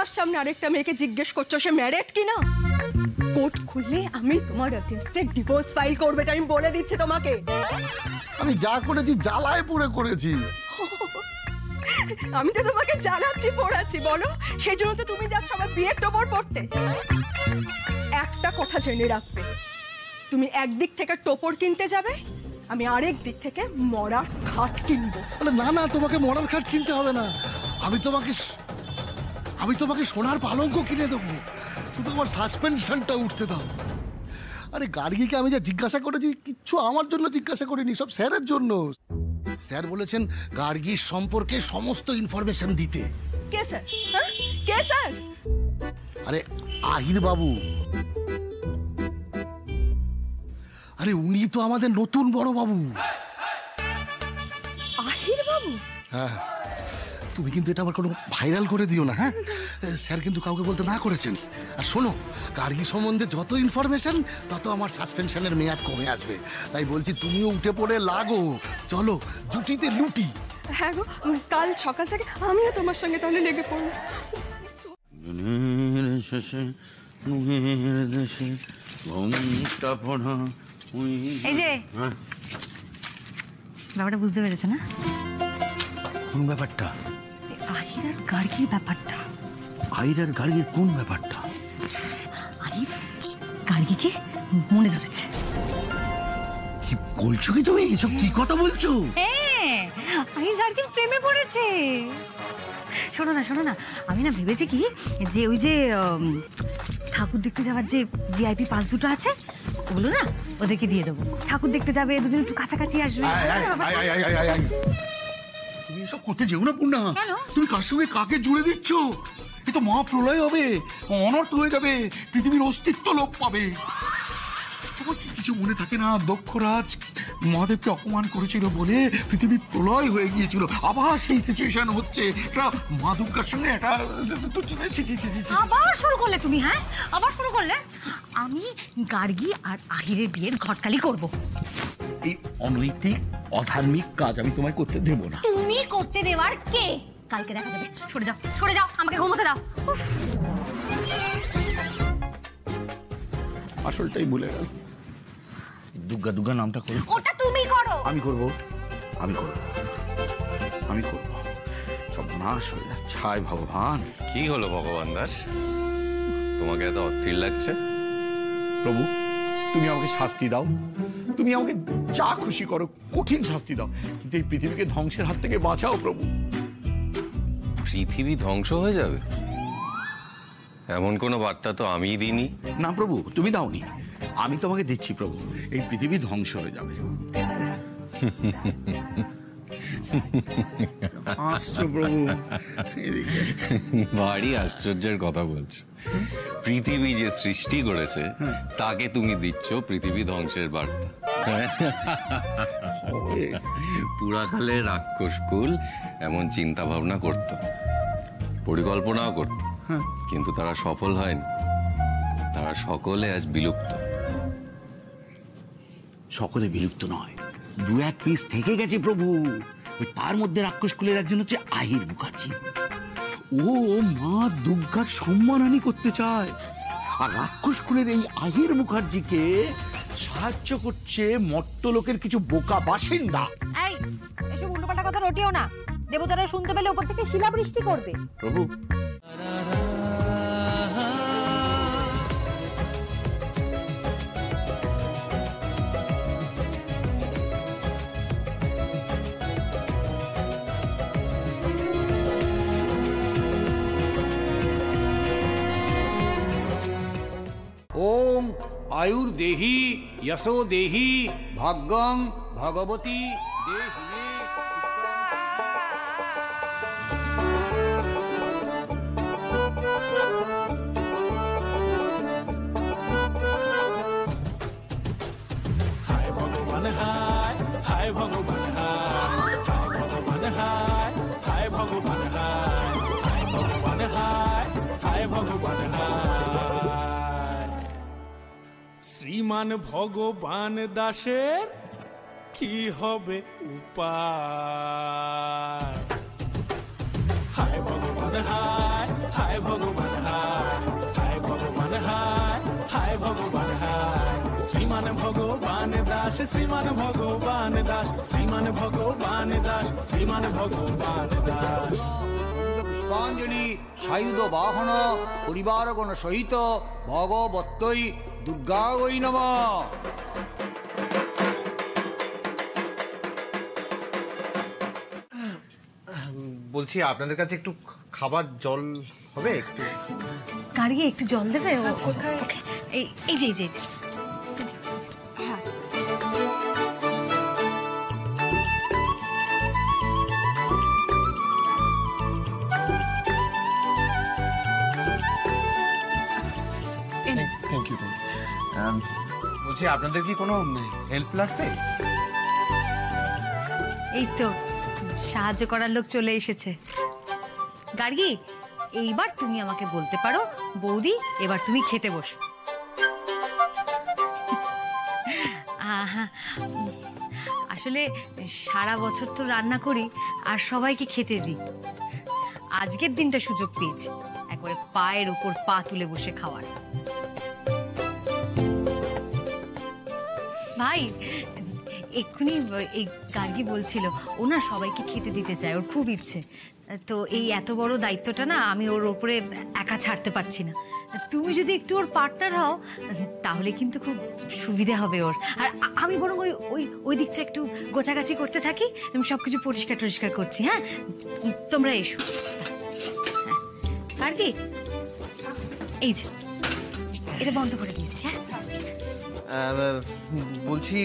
আমার সামনে আরেকটা মেয়েকে জিজ্ঞেস করছো সে ম্যারেড কিনা? কোর্ট খুললে আমি তোমার এগেইনস্টে ডিভোর্স ফাইল করব, এটা আমি বলে দিচ্ছি তোমাকে। আমি যা করেছি জ্বালায় পুরে করেছি। আমি তো তোমাকে জ্বালাচ্ছি পড়াচ্ছি বলো, সেই জন্য তো তুমি যাচ্ছ আমার বিয়ের টোপর পড়তে। একটা কথা জেনে রাখবে, তুমি একদিক থেকে টোপর কিনতে যাবে, আমি আরেক দিক থেকে মরার খাট কিনবো। না না, তোমাকে মরার খাট কিনতে হবে না, আমি তোমাকে সোনার পালঙ্ক কিনে দেবো, শুধু আমার সাসপেনশনটা উঠতে দাও। আরে গার্গীকে আমি যা জিজ্ঞাসা করেছি কিচ্ছু আমার জন্য জিজ্ঞাসা করিনি, সব স্যারের জন্য। স্যার বলেছেন গার্গীর সম্পর্কে সমস্ত ইনফরমেশন দিতে। কে স্যার? কে স্যার? আরে আহির বাবু। আরে উনি তো আমাদের নতুন বড় বাবু। আহির বাবু? হ্যাঁ, তুমি কিন্তু এটা আবার কোনো ভাইরাল করে দিও না। হ্যাঁ, স্যার কিন্তু কাউকে বলতে না করেছেন। আর শোনো, গার্গী সম্বন্ধে যত ইনফরমেশন তত আমার সাসপেনশনের মেয়াদ কমে আসবে, তাই বলছি তুমিও উঠে পড়ে লাগো, চলো জুটিতে লুটি। হ্যাঁ গো, কাল সকাল থেকে আমিও তোমার সঙ্গে তাহলে লেগে পড়বো। এই যে ব্যাপারটা বুঝতে পেরেছো না? কোন ব্যাপারটা? আহির আর গার্গীর ব্যাপারটা। আহির আর গার্গীর কোন ব্যাপারটা? আহির গার্গীকে মনে ধরেছে। কি বলছো কি তুমি? এসব কি কথা বলছো? হ্যাঁ, আহির গার্গীর প্রেমে পড়েছে। শোনো না, আমি না ভেবেছি কি যে ওই যে ঠাকুর দেখতে যাওয়ার যে ভিআইপি পাস দুটো আছে ওগুলো না ওদেরকে দিয়ে দেবো। ঠাকুর দেখতে যাবে, দুজন একটু কাছাকাছি আসবে। তুমি এসব করতে যেও না পূর্ণা। তুমি কার সঙ্গে কাকে জুড়ে দিচ্ছ? এ তো মহা প্রলয় হবে, অনর্থ হয়ে যাবে, পৃথিবীর অস্তিত্ব লোপ পাবে। তোমার কিছু মনে থাকে না, দক্ষরাজ মহাদেবকে অপমান করেছিল বলে পৃথিবী প্রলয় হয়ে গিয়েছিল, আবার সেই সিচুয়েশন হচ্ছে। এটা মা দুর্গার সঙ্গে এটা আবার শুরু করলে তুমি। হ্যাঁ, আবার শুরু করলে। আমি গার্গী আর আহিরের বিয়ের ঘটকালি করব। এই অনৈতিক অধার্মিক কাজ আমি তোমায় করতে দেব না। তুমি করতে দেওয়ার কে? কালকে দেখা যাবে। সরে যাও, আমাকে ঘুমোতে দাও। আসলটাই ভুলে গেল। দুর্গা নামটা করো। ওটা তুমি করো। আমি করব। সব নাশ হয়ে যাচ্ছে। হায় ভগবান! কি হলো ভগবান দাস, তোমাকে এত অস্থির লাগছে? প্রভু, তুমি আমাকে শাস্তি দাও, তুমি আমাকে যা খুশি করো, কঠিন শাস্তি দাও, কিন্তু এই পৃথিবীকে ধ্বংসের হাত থেকে বাঁচাও প্রভু। পৃথিবী ধ্বংস হয়ে যাবে এমন কোনো বার্তা তো আমিই দিইনি। না প্রভু, তুমি দাওনি, আমি তোমাকে দিচ্ছি প্রভু, এই পৃথিবী ধ্বংস হয়ে যাবে। প্রভু ভারী আশ্চর্যের কথা বলছো। পৃথিবী যে সৃষ্টি করেছে তাকে তুমি দিচ্ছ পৃথিবী ধ্বংসের বার্তা। পুরাকালে রাক্ষস কুল এমন চিন্তা ভাবনা করত, পরিকল্পনাও করত, কিন্তু তারা সফল হয়নি। তারা সকলে আজ বিলুপ্ত। সকলে বিলুপ্ত নয়, দু এক পিস থেকে গেছে প্রভু। তার মধ্যে রাক্ষস কুলের একজন হচ্ছে আহির মুখার্জি। ও মা দুর্গার সম্মানহানি করতে চায়, আর রাক্ষস কুলের এই আহির মুখার্জিকে সাহায্য করছে মর্তলোকের কিছু বোকা বাসিন্দা। এই এসব উল্টোপাল্টা কথা রটিও না, দেবতারা শুনতে পেলে উপর থেকে শিলাবৃষ্টি করবে। প্রভু ओम आयुर्देहि यशो देहि भाग्यं भगवती देहि मे हाय भगवान हाय, हाय भगवान हाय, हाय भगवान हाय, हाय भगवान हाय, हाय भगवान हाय, हाय भगवान हाय। শ্রীমান ভগবান দাসের কি হবে উপায়? হায় ভগবান হায়, হায় ভগবান শ্রীমান ভগবান দাস, শ্রীমান ভগবান দাস, শ্রীমান ভগবান দাস, শ্রীমান ভগবান দাস। পুষ্পাঞ্জলি সায়ুধ বাহন পরিবারগণ সহিত ভগবত্যই দুর্গাগৈ নমঃ। বলছি আপনাদের কাছে একটু খাবার জল হবে একটু? গাড়িয়ে একটু জল দেবে? কোথায়? এই যে এই যে থ্যাংক ইউ। বলছি আপনাদের কি কোনো হেল্প লাগবে? এই তো সাহায্য করার লোক চলে এসেছে। গার্গী, এইবার তুমি আমাকে বলতে পারো বৌদি এবার তুমি খেতে বসো। আসলে সারা বছর তো রান্না করি আর সবাইকে খেতে দিই, আজকের দিনটা সুযোগ পেয়েছি একবারে পায়ের উপর পা তুলে বসে খাওয়ার। ভাই এক্ষুনি এই গার্গী বলছিল ও না সবাইকে খেতে দিতে চায়, ওর খুব ইচ্ছে। তো এই এত বড় দায়িত্বটা না আমি ওর ওপরে একা ছাড়তে পারছি না। তুমি যদি একটু ওর পার্টনার হও তাহলে কিন্তু খুব সুবিধা হবে ওর। আর আমি বরং ওই দিকটা একটু গোছাগাছি করতে থাকি, আমি সবকিছু পরিষ্কার টরিষ্কার করছি। হ্যাঁ, তোমরা এসো। গার্গী, এই যে এটা বন্ধ করে দিচ্ছি। হ্যাঁ বলছি